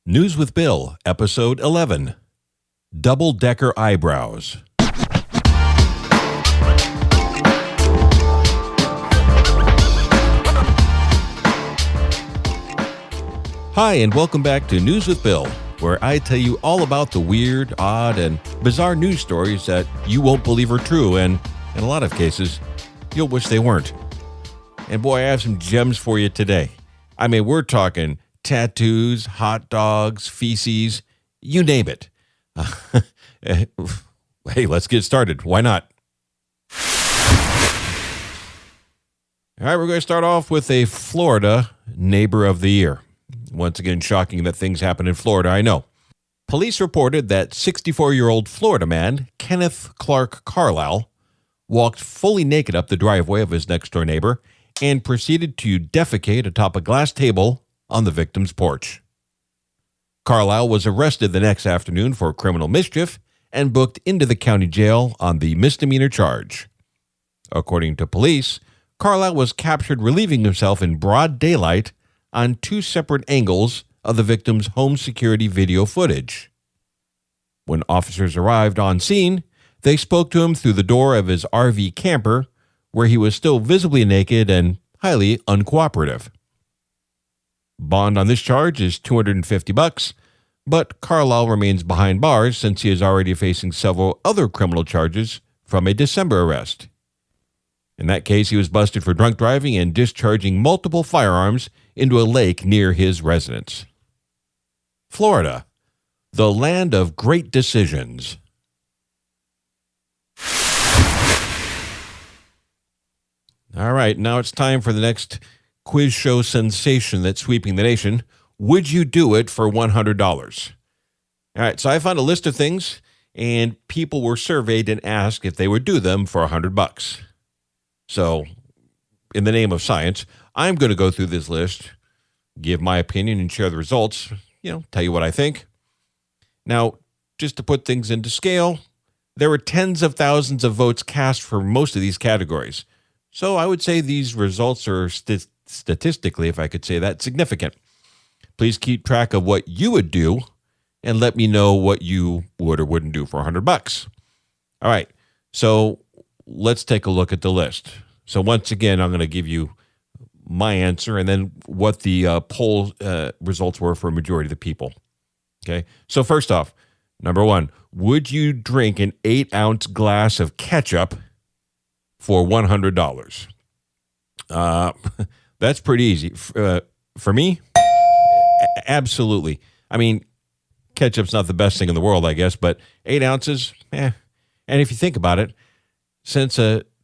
News with Bill, Episode 11, Double-Decker Eyebrows. Hi, and welcome back to News with Bill, where I tell you all about the weird, odd, and bizarre news stories that you won't believe are true, and in a lot of cases, you'll wish they weren't. And boy, I have some gems for you today. I mean, we're talking tattoos, hot dogs, feces, you name it. Hey, let's get started. Why not? All right, we're going to start off with a Florida Neighbor of the Year. Once again, shocking that things happen in Florida, I know. Police reported that 64-year-old Florida man, Kenneth Clark Carlisle, walked fully naked up the driveway of his next-door neighbor and proceeded to defecate atop a glass table on the victim's porch. Carlisle was arrested the next afternoon for criminal mischief and booked into the county jail on the misdemeanor charge. According to police, Carlisle was captured relieving himself in broad daylight on two separate angles of the victim's home security video footage. When officers arrived on scene, they spoke to him through the door of his RV camper, where he was still visibly naked and highly uncooperative. Bond on this charge is $250, but Carlisle remains behind bars since he is already facing several other criminal charges from a December arrest. In that case, he was busted for drunk driving and discharging multiple firearms into a lake near his residence. Florida, the land of great decisions. All right, now it's time for the next quiz show sensation that's sweeping the nation. Would you do it for $100? All right, so I found a list of things, and people were surveyed and asked if they would do them for $100. So, in the name of science, I'm going to go through this list, give my opinion, and share the results, tell you what I think. Now, just to put things into scale, there were tens of thousands of votes cast for most of these categories. So I would say these results are statistically, if I could say that, significant. Please keep track of what you would do and let me know what you would or wouldn't do for $100. All right, so let's take a look at the list. So once again, I'm going to give you my answer and then what the poll results were for a majority of the people. Okay, so first off, number one, would you drink an 8-ounce glass of ketchup for $100? That's pretty easy. For me, absolutely. I mean, ketchup's not the best thing in the world, I guess, but 8 ounces, And if you think about it, since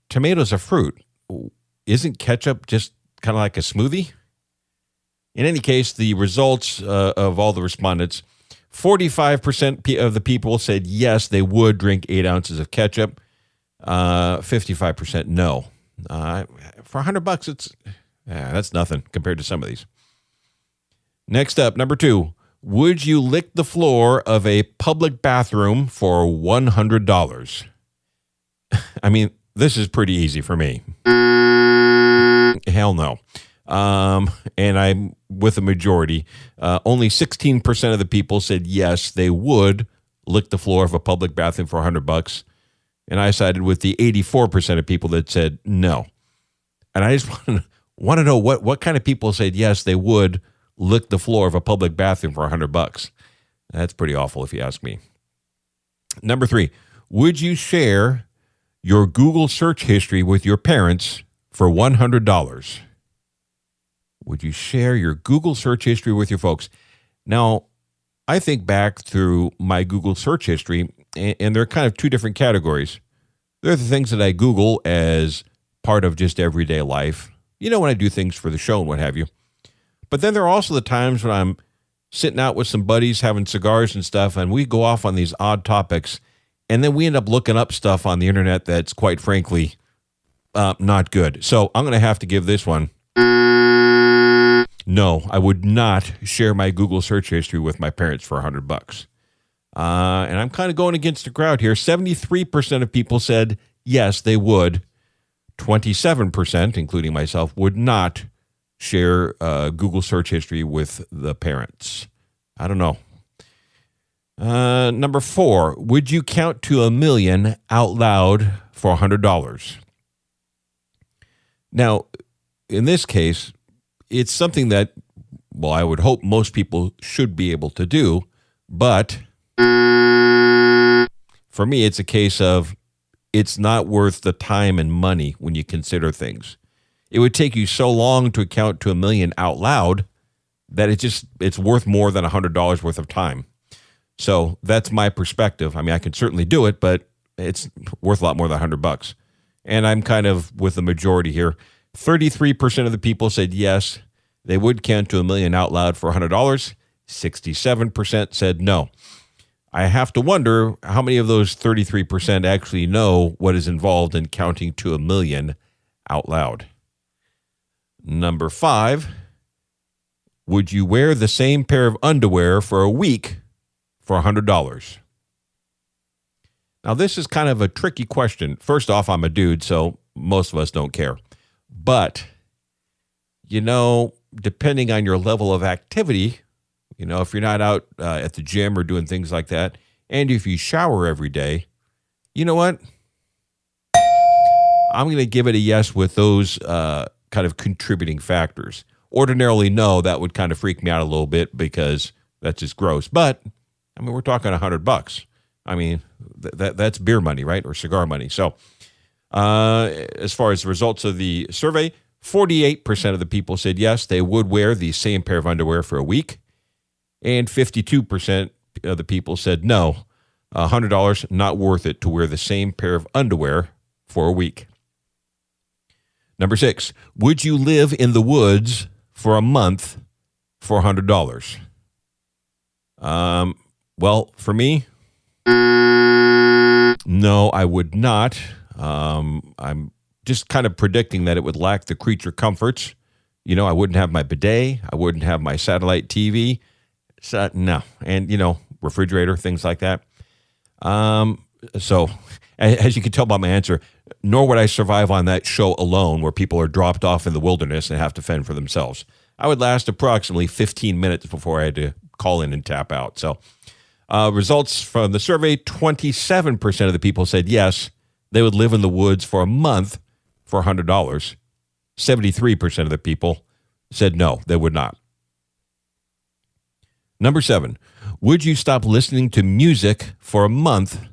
tomato's a fruit, isn't ketchup just kind of like a smoothie? In any case, the results of all the respondents, 45% of the people said yes, they would drink 8 ounces of ketchup. 55% no. For $100, that's nothing compared to some of these. Next up, number two, would you lick the floor of a public bathroom for $100? I mean, this is pretty easy for me. Hell no. And I'm with a majority. Only 16% of the people said yes, they would lick the floor of a public bathroom for $100. And I sided with the 84% of people that said no. And I just want to know what kind of people said yes, they would lick the floor of a public bathroom for $100. That's pretty awful if you ask me. Number three, would you share your Google search history with your parents for $100? Would you share your Google search history with your folks? Now, I think back through my Google search history, and there are kind of two different categories. There are the things that I Google as part of just everyday life, when I do things for the show and what have you. But then there are also the times when I'm sitting out with some buddies having cigars and stuff, and we go off on these odd topics, and then we end up looking up stuff on the internet that's quite frankly not good. So I'm going to have to give this one. No, I would not share my Google search history with my parents for $100. And I'm kind of going against the crowd here. 73% of people said yes, they would. 27%, including myself, would not share Google search history with the parents. I don't know. Number 4, would you count to 1,000,000 out loud for $100? Now, in this case, it's something that, well, I would hope most people should be able to do, but for me, it's a case of it's not worth the time and money when you consider things. It would take you so long to count to 1,000,000 out loud that it's worth more than $100 worth of time. So that's my perspective. I mean, I can certainly do it, but it's worth a lot more than $100. And I'm kind of with the majority here. 33% of the people said yes, they would count to 1,000,000 out loud for $100. 67% said no. I have to wonder how many of those 33% actually know what is involved in counting to 1,000,000 out loud. Number 5, would you wear the same pair of underwear for a week for $100? Now, this is kind of a tricky question. First off, I'm a dude, so most of us don't care. But, depending on your level of activity, if you're not out at the gym or doing things like that, and if you shower every day, you know what? I'm going to give it a yes with those kind of contributing factors. Ordinarily, no, that would kind of freak me out a little bit because that's just gross. But, I mean, we're talking $100. I mean, that's beer money, right? Or cigar money. So, as far as the results of the survey, 48% of the people said yes, they would wear the same pair of underwear for a week. And 52% of the people said no, $100 not worth it to wear the same pair of underwear for a week. Number 6, would you live in the woods for a month for $100? Well, for me, no, I would not. I'm just kind of predicting that it would lack the creature comforts. I wouldn't have my bidet. I wouldn't have my satellite TV. So, no. And, refrigerator, things like that. So, as you can tell by my answer, nor would I survive on that show alone where people are dropped off in the wilderness and have to fend for themselves. I would last approximately 15 minutes before I had to call in and tap out. So, results from the survey, 27% of the people said yes, they would live in the woods for a month for $100. 73% of the people said no, they would not. Number 7, would you stop listening to music for a month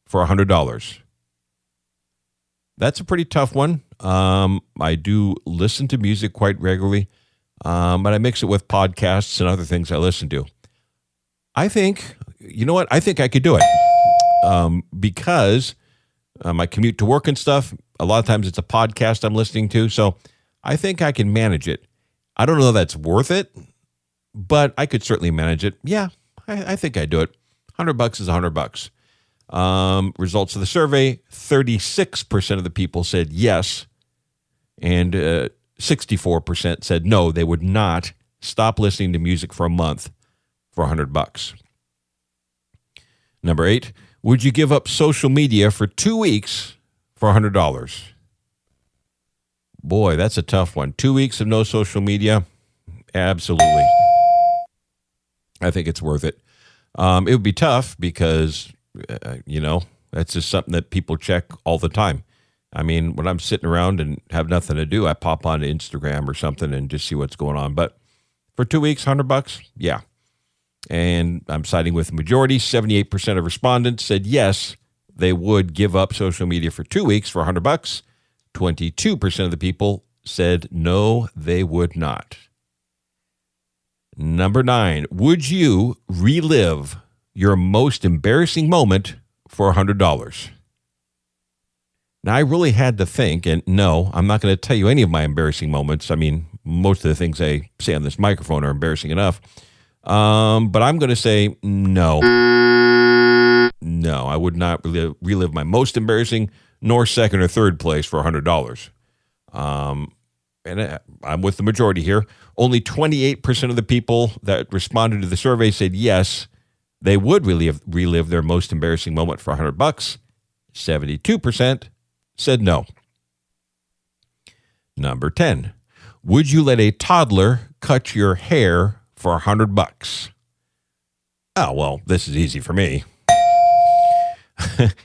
for $100? That's a pretty tough one. I do listen to music quite regularly, but I mix it with podcasts and other things I listen to. I think, I think I could do it because my commute to work and stuff, a lot of times it's a podcast I'm listening to, so I think I can manage it. I don't know if that's worth it, but I could certainly manage it. Yeah, I think I'd do it. $100 is $100. Results of the survey, 36% of the people said yes, and 64% said no, they would not stop listening to music for a month for $100. Number 8, would you give up social media for 2 weeks for $100? Boy, that's a tough one. 2 weeks of no social media? Absolutely. I think it's worth it. It would be tough because, that's just something that people check all the time. I mean, when I'm sitting around and have nothing to do, I pop onto Instagram or something and just see what's going on. But for 2 weeks, $100? Yeah. And I'm siding with the majority. 78% of respondents said yes, they would give up social media for 2 weeks for $100. 22% of the people said no, they would not. Number 9, would you relive your most embarrassing moment for $100? Now, I really had to think, and no, I'm not going to tell you any of my embarrassing moments. I mean, most of the things I say on this microphone are embarrassing enough. But I'm going to say no. No, I would not relive my most embarrassing, nor second or third place for $100. And I'm with the majority here. Only 28% of the people that responded to the survey said yes, they would relive their most embarrassing moment for $100. 72% said no. Number 10, would you let a toddler cut your hair for $100? Oh, well, this is easy for me.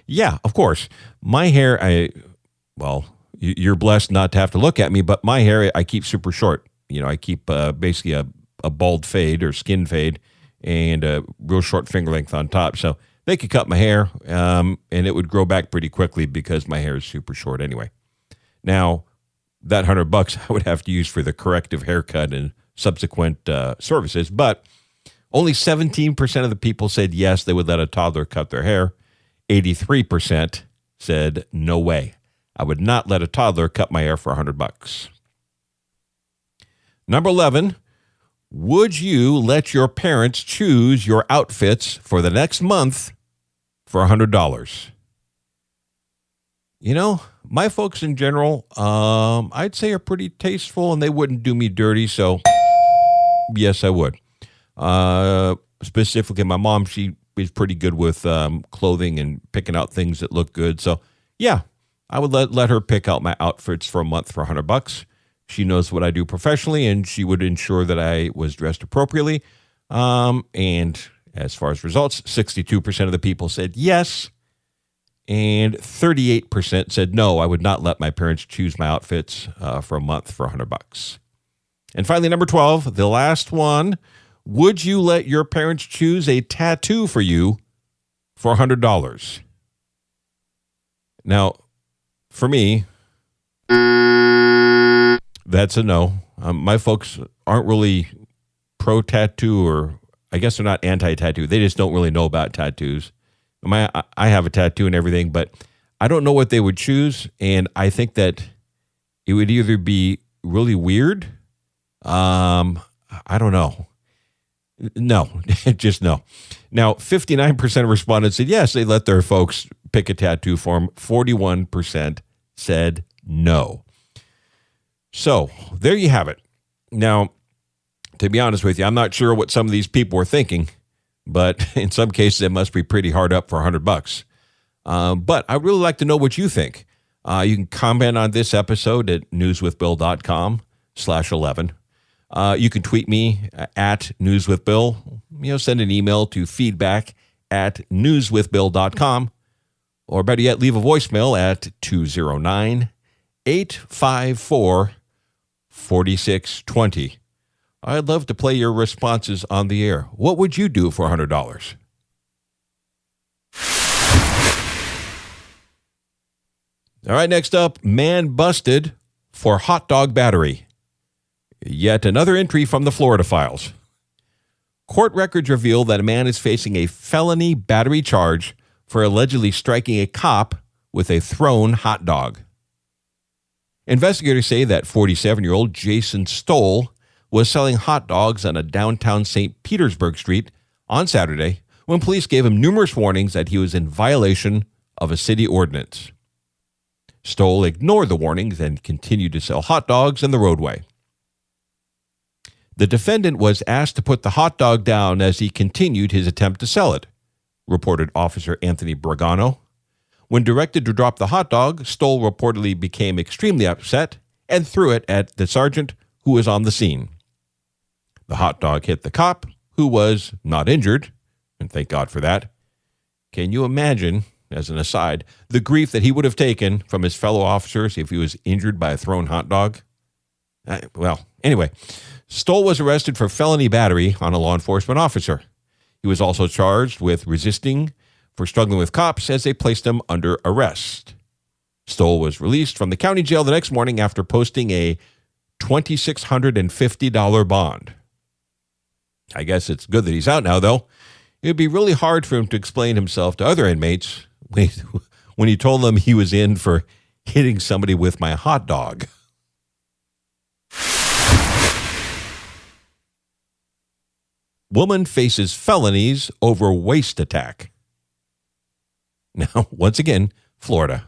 Yeah, of course. My hair, you're blessed not to have to look at me, but my hair, I keep super short. I keep basically a bald fade or skin fade and a real short finger length on top. So they could cut my hair, and it would grow back pretty quickly because my hair is super short anyway. Now, that $100 I would have to use for the corrective haircut and subsequent services, but only 17% of the people said yes, they would let a toddler cut their hair. 83% said no way. I would not let a toddler cut my hair for $100. Number 11, would you let your parents choose your outfits for the next month for $100? My folks in general, I'd say are pretty tasteful and they wouldn't do me dirty. So yes, I would. Specifically, my mom, she is pretty good with clothing and picking out things that look good. So yeah, I would let her pick out my outfits for a month for $100. She knows what I do professionally, and she would ensure that I was dressed appropriately. And as far as results, 62% of the people said yes, and 38% said no. I would not let my parents choose my outfits for a month for $100. And finally, number 12, the last one. Would you let your parents choose a tattoo for you for $100? Now, for me, that's a no. My folks aren't really pro-tattoo, or I guess they're not anti-tattoo. They just don't really know about tattoos. I have a tattoo and everything, but I don't know what they would choose, and I think that it would either be really weird. I don't know. No, just no. Now, 59% of respondents said yes, they let their folks pick a tattoo for them. 41% said no. So there you have it. Now, to be honest with you, I'm not sure what some of these people were thinking, but in some cases, it must be pretty hard up for $100. But I'd really like to know what you think. You can comment on this episode at newswithbill.com/11. You can tweet me at newswithbill. Send an email to feedback@newswithbill.com. Or better yet, leave a voicemail at 209-854-4620. I'd love to play your responses on the air. What would you do for $100? All right, next up, man busted for hot dog battery. Yet another entry from the Florida files. Court records reveal that a man is facing a felony battery charge for allegedly striking a cop with a thrown hot dog. Investigators say that 47-year-old Jason Stoll was selling hot dogs on a downtown St. Petersburg street on Saturday when police gave him numerous warnings that he was in violation of a city ordinance. Stoll ignored the warnings and continued to sell hot dogs in the roadway. The defendant was asked to put the hot dog down as he continued his attempt to sell it, reported Officer Anthony Bragano. When directed to drop the hot dog, Stoll reportedly became extremely upset and threw it at the sergeant who was on the scene. The hot dog hit the cop, who was not injured, and thank God for that. Can you imagine, as an aside, the grief that he would have taken from his fellow officers if he was injured by a thrown hot dog? Anyway, Stoll was arrested for felony battery on a law enforcement officer. He was also charged with resisting for struggling with cops as they placed him under arrest. Stoll was released from the county jail the next morning after posting a $2,650 bond. I guess it's good that he's out now, though. It would be really hard for him to explain himself to other inmates when he told them he was in for hitting somebody with my hot dog. Woman faces felonies over waist attack. Now, once again, Florida.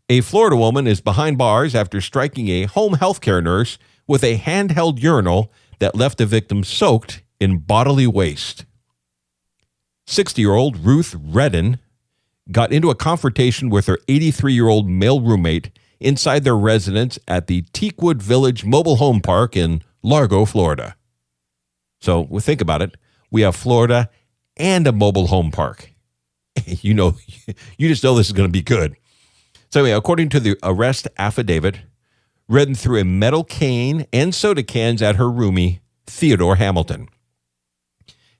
A Florida woman is behind bars after striking a home health care nurse with a handheld urinal that left the victim soaked in bodily waste. 60-year-old Ruth Redden got into a confrontation with her 83-year-old male roommate inside their residence at the Teakwood Village Mobile Home Park in Largo, Florida. So think about it. We have Florida and a mobile home park. You just know this is going to be good. So anyway, according to the arrest affidavit, Redden threw a metal cane and soda cans at her roomie, Theodore Hamilton.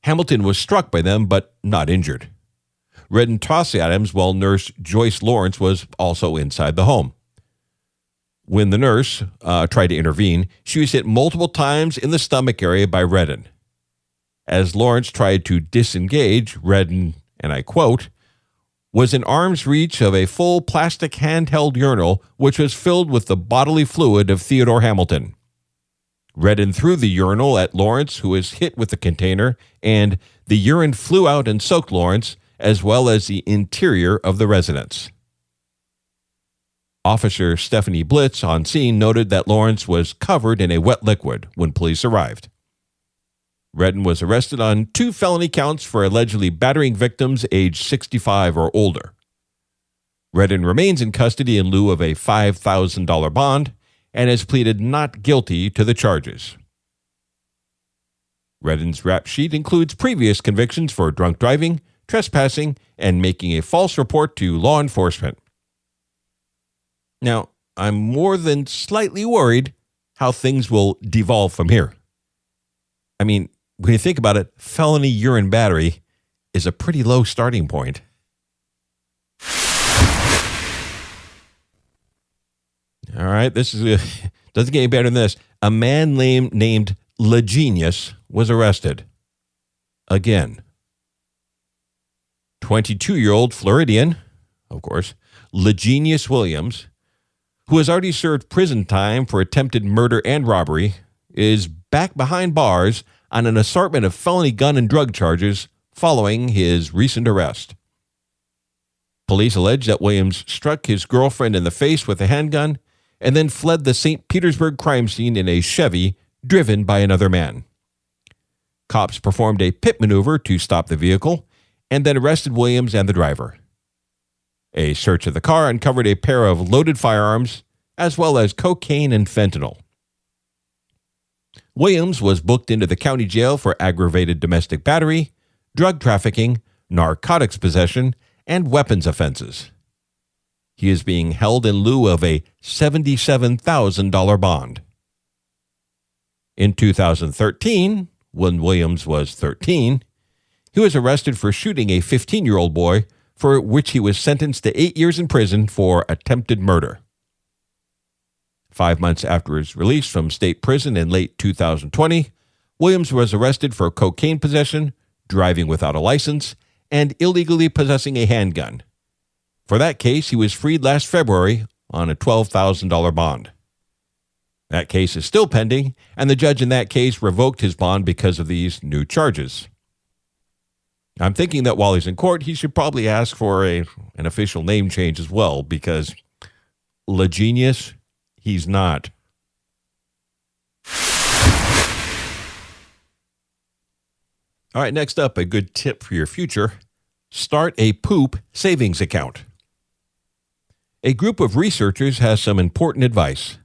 Hamilton was struck by them, but not injured. Redden tossed the items while nurse Joyce Lawrence was also inside the home. When the nurse tried to intervene, she was hit multiple times in the stomach area by Redden. As Lawrence tried to disengage, Redden, and I quote, was in arm's reach of a full plastic handheld urinal which was filled with the bodily fluid of Theodore Hamilton. Redden threw the urinal at Lawrence, who was hit with the container, and the urine flew out and soaked Lawrence, as well as the interior of the residence. Officer Stephanie Blitz on scene noted that Lawrence was covered in a wet liquid when police arrived. Redden was arrested on 2 felony counts for allegedly battering victims aged 65 or older. Redden remains in custody in lieu of a $5,000 bond and has pleaded not guilty to the charges. Redden's rap sheet includes previous convictions for drunk driving, trespassing, and making a false report to law enforcement. Now, I'm more than slightly worried how things will devolve from here. I mean, when you think about it, felony urine battery is a pretty low starting point. All right, this doesn't get any better than this. A man named LaGenius was arrested. Again. 22-year-old Floridian, of course, LaGenius Williams, who has already served prison time for attempted murder and robbery, is back behind bars on an assortment of felony gun and drug charges following his recent arrest. Police allege that Williams struck his girlfriend in the face with a handgun and then fled the St. Petersburg crime scene in a Chevy driven by another man. Cops performed a pit maneuver to stop the vehicle and then arrested Williams and the driver. A search of the car uncovered a pair of loaded firearms as well as cocaine and fentanyl. Williams was booked into the county jail for aggravated domestic battery, drug trafficking, narcotics possession, and weapons offenses. He is being held in lieu of a $77,000 bond. In 2013, when Williams was 13, he was arrested for shooting a 15-year-old boy, for which he was sentenced to 8 years in prison for attempted murder. 5 months after his release from state prison in late 2020, Williams was arrested for cocaine possession, driving without a license, and illegally possessing a handgun. For that case, he was freed last February on a $12,000 bond. That case is still pending, and the judge in that case revoked his bond because of these new charges. I'm thinking that while he's in court, he should probably ask for an official name change as well, because LaGenius, he's not. All right, next up, a good tip for your future. Start a poop savings account. A group of researchers has some important advice.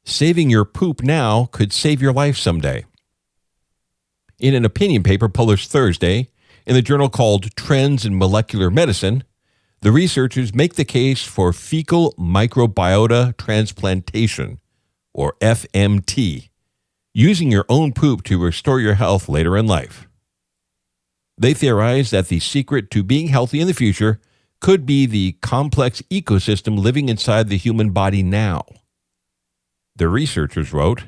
Saving your poop now could save your life someday. In an opinion paper published Thursday in the journal called Trends in Molecular Medicine, the researchers make the case for fecal microbiota transplantation, or FMT, using your own poop to restore your health later in life. They theorize that the secret to being healthy in the future could be the complex ecosystem living inside the human body now. The researchers wrote,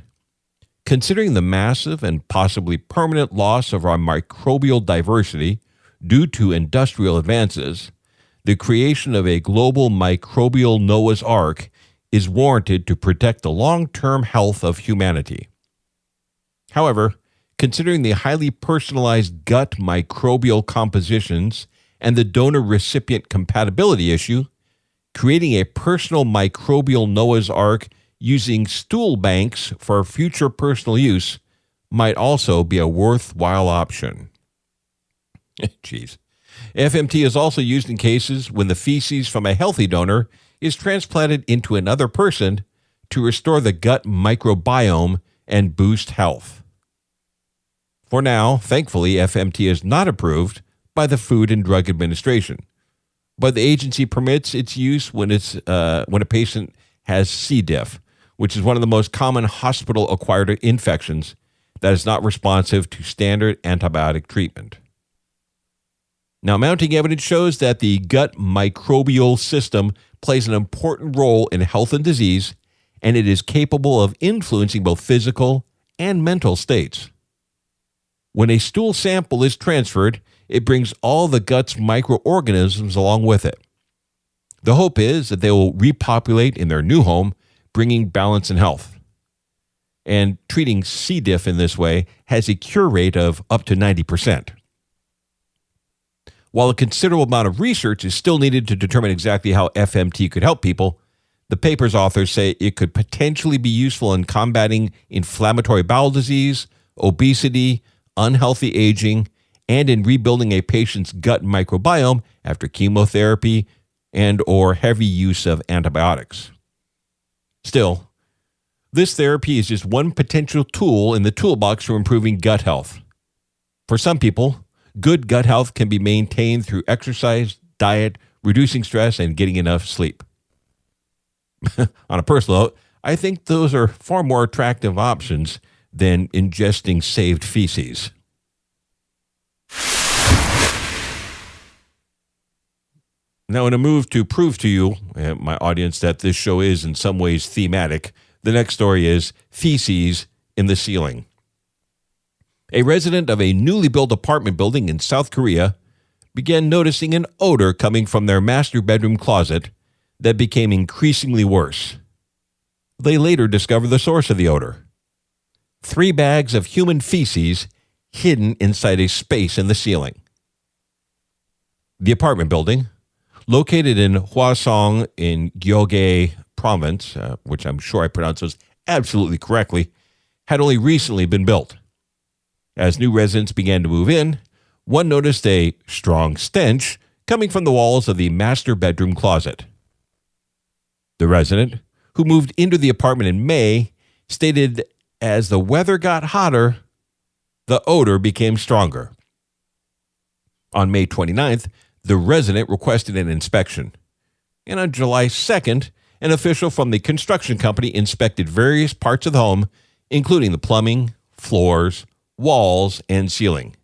considering the massive and possibly permanent loss of our microbial diversity due to industrial advances, the creation of a global microbial Noah's Ark is warranted to protect the long-term health of humanity. However, considering the highly personalized gut microbial compositions and the donor-recipient compatibility issue, creating a personal microbial Noah's Ark using stool banks for future personal use might also be a worthwhile option. Jeez. FMT is also used in cases when the feces from a healthy donor is transplanted into another person to restore the gut microbiome and boost health. For now, thankfully, FMT is not approved by the Food and Drug Administration, but the agency permits its use when a patient has C. diff, which is one of the most common hospital-acquired infections that is not responsive to standard antibiotic treatment. Now, mounting evidence shows that the gut microbial system plays an important role in health and disease, and it is capable of influencing both physical and mental states. When a stool sample is transferred, it brings all the gut's microorganisms along with it. The hope is that they will repopulate in their new home, bringing balance and health. And treating C. diff in this way has a cure rate of up to 90%. While a considerable amount of research is still needed to determine exactly how FMT could help people, the paper's authors say it could potentially be useful in combating inflammatory bowel disease, obesity, unhealthy aging, and in rebuilding a patient's gut microbiome after chemotherapy and or heavy use of antibiotics. Still, this therapy is just one potential tool in the toolbox for improving gut health. For some people, good gut health can be maintained through exercise, diet, reducing stress, and getting enough sleep. On a personal note, I think those are far more attractive options than ingesting saved feces. Now, in a move to prove to you, my audience, that this show is in some ways thematic, the next story is Feces in the Ceiling. A resident of a newly built apartment building in South Korea began noticing an odor coming from their master bedroom closet that became increasingly worse. They later discovered the source of the odor: 3 bags of human feces hidden inside a space in the ceiling. The apartment building, located in Hwasong in Gyeonggi Province, which I'm sure I pronounced those absolutely correctly, had only recently been built. As new residents began to move in, one noticed a strong stench coming from the walls of the master bedroom closet. The resident, who moved into the apartment in May, stated as the weather got hotter, the odor became stronger. On May 29th, the resident requested an inspection. And on July 2nd, an official from the construction company inspected various parts of the home, including the plumbing, floors, walls, and ceiling.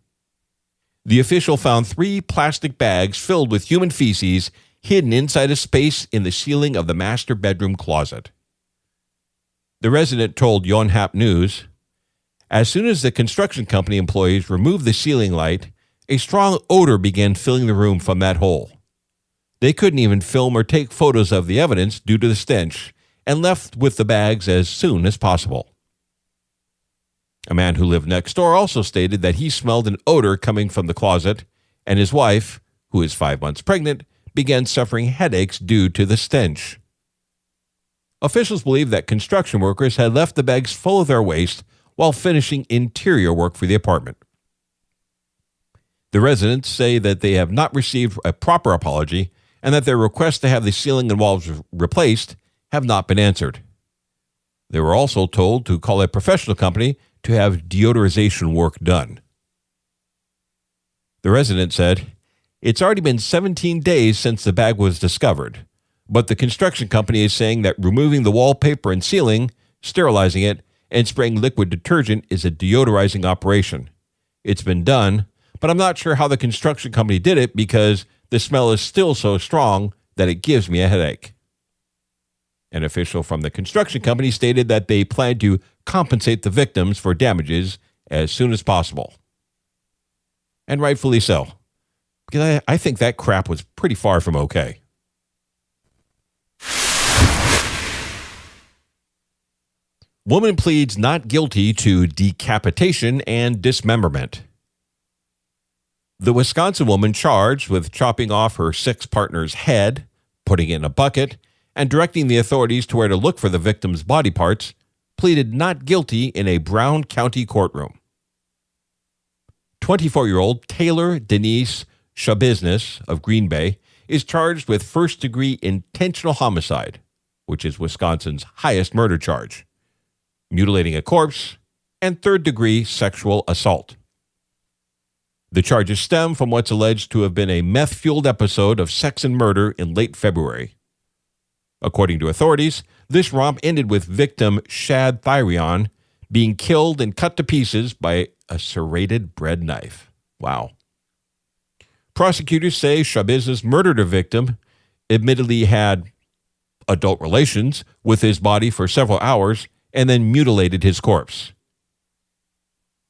The official found 3 plastic bags filled with human feces hidden inside a space in the ceiling of the master bedroom closet. The resident told Yonhap News, "As soon as the construction company employees removed the ceiling light, a strong odor began filling the room from that hole. They couldn't even film or take photos of the evidence due to the stench and left with the bags as soon as possible." A man who lived next door also stated that he smelled an odor coming from the closet, and his wife, who is 5 months pregnant, began suffering headaches due to the stench. Officials believe that construction workers had left the bags full of their waste while finishing interior work for the apartment. The residents say that they have not received a proper apology and that their requests to have the ceiling and walls replaced have not been answered. They were also told to call a professional company to have deodorization work done. The resident said, "It's already been 17 days since the bag was discovered, but the construction company is saying that removing the wallpaper and ceiling, sterilizing it, and spraying liquid detergent is a deodorizing operation. It's been done, but I'm not sure how the construction company did it because the smell is still so strong that it gives me a headache." An official from the construction company stated that they plan to compensate the victims for damages as soon as possible. And rightfully so, because I think that crap was pretty far from okay. Woman pleads not guilty to decapitation and dismemberment. The Wisconsin woman charged with chopping off her 6 partner's head, putting it in a bucket, and directing the authorities to where to look for the victim's body parts, pleaded not guilty in a Brown County courtroom. 24-year-old Taylor Denise Shabiznes of Green Bay is charged with first-degree intentional homicide, which is Wisconsin's highest murder charge, mutilating a corpse, and third-degree sexual assault. The charges stem from what's alleged to have been a meth-fueled episode of sex and murder in late February. According to authorities, this romp ended with victim Shad Thyrion being killed and cut to pieces by a serrated bread knife. Wow. Prosecutors say Shabizz murdered her victim, admittedly had adult relations with his body for several hours, and then mutilated his corpse.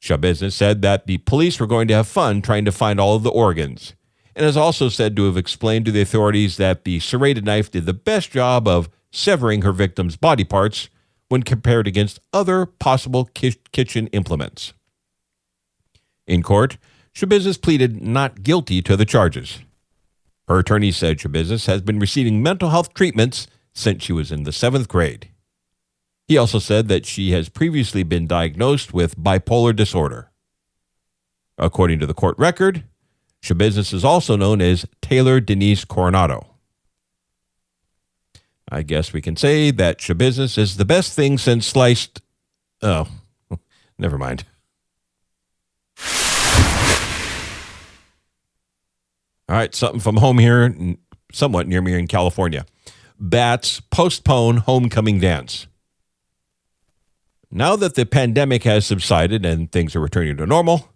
Shabizz said that the police were going to have fun trying to find all of the organs, and is also said to have explained to the authorities that the serrated knife did the best job of severing her victim's body parts when compared against other possible kitchen implements. In court, Shabizz pleaded not guilty to the charges. Her attorney said Shabizz has been receiving mental health treatments since she was in the 7th grade. He also said that she has previously been diagnosed with bipolar disorder. According to the court record, Shabizz is also known as Taylor Denise Coronado. I guess we can say that Shabizz is the best thing since sliced... Oh, never mind. All right, something from home here, somewhat near me in California. Bats postpone homecoming dance. Now that the pandemic has subsided and things are returning to normal,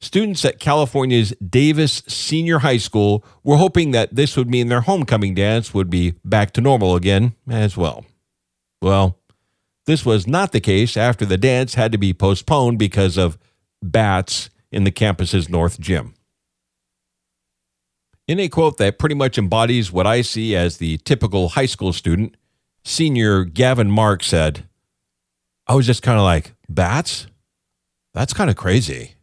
students at California's Davis Senior High School were hoping that this would mean their homecoming dance would be back to normal again as well. Well, this was not the case after the dance had to be postponed because of bats in the campus's north gym. In a quote that pretty much embodies what I see as the typical high school student, senior Gavin Mark said, "I was just kind of like, bats? That's kind of crazy."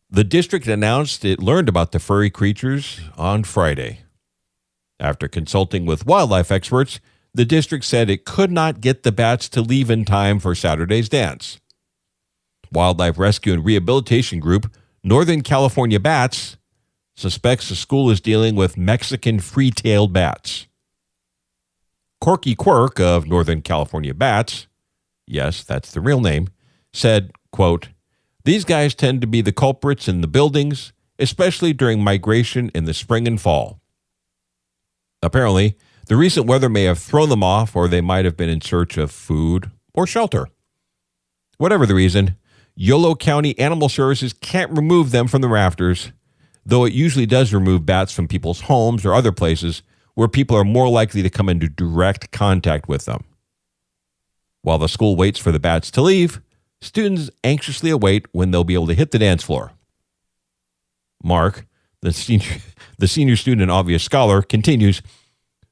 The district announced it learned about the furry creatures on Friday. After consulting with wildlife experts, the district said it could not get the bats to leave in time for Saturday's dance. Wildlife Rescue and Rehabilitation Group Northern California Bats suspects the school is dealing with Mexican free-tailed bats. Corky Quirk of Northern California Bats, yes, that's the real name, said, quote, "These guys tend to be the culprits in the buildings, especially during migration in the spring and fall. Apparently, the recent weather may have thrown them off, or they might have been in search of food or shelter. Whatever the reason, Yolo County Animal Services can't remove them from the rafters, though it usually does remove bats from people's homes or other places where people are more likely to come into direct contact with them. While the school waits for the bats to leave, students anxiously await when they'll be able to hit the dance floor." Mark, the senior student and obvious scholar, continues,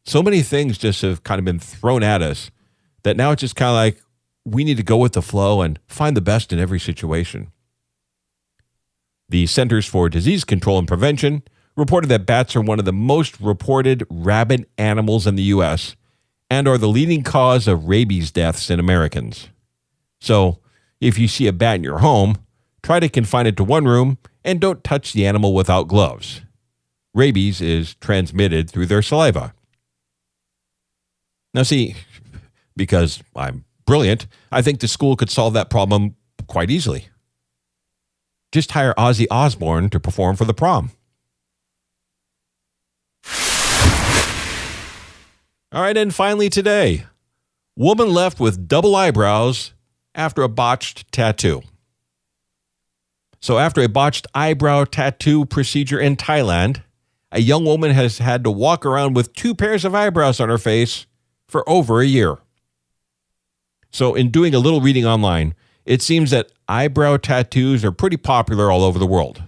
"So many things just have kind of been thrown at us that now it's just kind of like we need to go with the flow and find the best in every situation." The Centers for Disease Control and Prevention reported that bats are one of the most reported rabid animals in the U.S. and are the leading cause of rabies deaths in Americans. So, if you see a bat in your home, try to confine it to one room and don't touch the animal without gloves. Rabies is transmitted through their saliva. Now see, because I'm brilliant, I think the school could solve that problem quite easily. Just hire Ozzy Osbourne to perform for the prom. All right, and finally today, woman left with double eyebrows after a botched tattoo. So after a botched eyebrow tattoo procedure in Thailand, a young woman has had to walk around with 2 pairs of eyebrows on her face for over a year. So in doing a little reading online, it seems that eyebrow tattoos are pretty popular all over the world.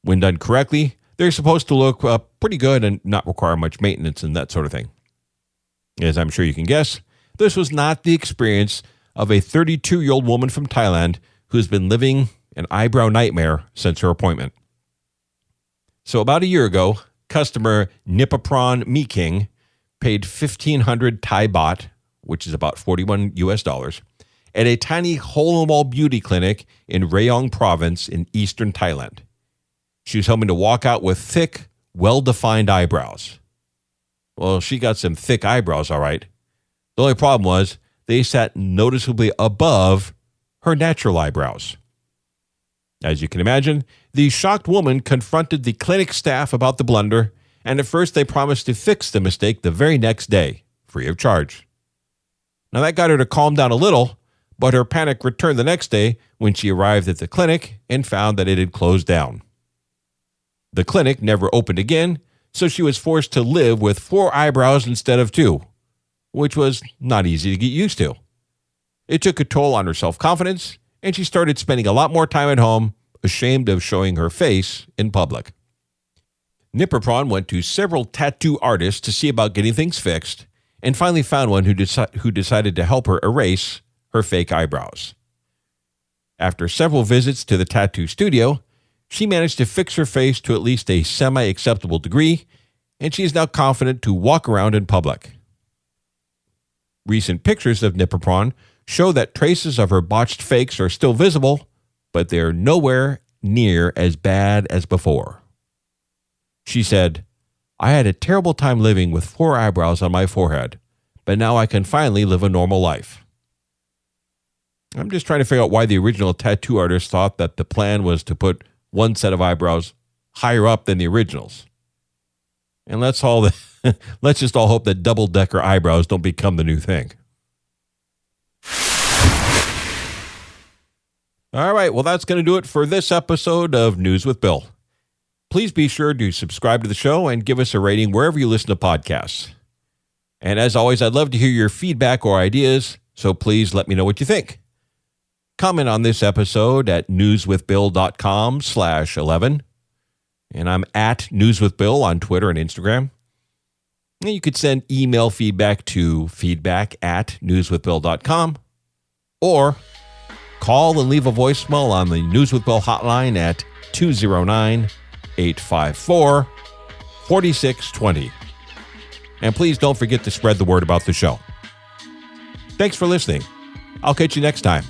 When done correctly, they're supposed to look pretty good and not require much maintenance and that sort of thing. As I'm sure you can guess, this was not the experience of a 32-year-old woman from Thailand who's been living an eyebrow nightmare since her appointment. So about a year ago, customer Nipapron Meking paid 1,500 Thai baht, which is about $41 US, at a tiny hole-in-the-wall beauty clinic in Rayong province in eastern Thailand. She was hoping to walk out with thick, well-defined eyebrows. Well, she got some thick eyebrows, all right. The only problem was they sat noticeably above her natural eyebrows. As you can imagine, the shocked woman confronted the clinic staff about the blunder, and at first they promised to fix the mistake the very next day, free of charge. Now that got her to calm down a little, but her panic returned the next day when she arrived at the clinic and found that it had closed down. The clinic never opened again, so she was forced to live with 4 eyebrows instead of 2, which was not easy to get used to. It took a toll on her self-confidence, and she started spending a lot more time at home, ashamed of showing her face in public. Nipperpron went to several tattoo artists to see about getting things fixed, and finally found one who decided to help her erase her fake eyebrows. After several visits to the tattoo studio, she managed to fix her face to at least a semi-acceptable degree, and she is now confident to walk around in public. Recent pictures of Nipperpron show that traces of her botched fakes are still visible, but they are nowhere near as bad as before. She said, "I had a terrible time living with 4 eyebrows on my forehead, but now I can finally live a normal life." I'm just trying to figure out why the original tattoo artist thought that the plan was to put one set of eyebrows higher up than the originals. And let's just all hope that double-decker eyebrows don't become the new thing. All right, well, that's going to do it for this episode of News with Bill. Please be sure to subscribe to the show and give us a rating wherever you listen to podcasts. And as always, I'd love to hear your feedback or ideas, so please let me know what you think. Comment on this episode at newswithbill.com/11. And I'm at newswithbill on Twitter and Instagram. And you could send email feedback to feedback@newswithbill.com, or call and leave a voicemail on the News with Bill hotline at 209-854-4620. And please don't forget to spread the word about the show. Thanks for listening. I'll catch you next time.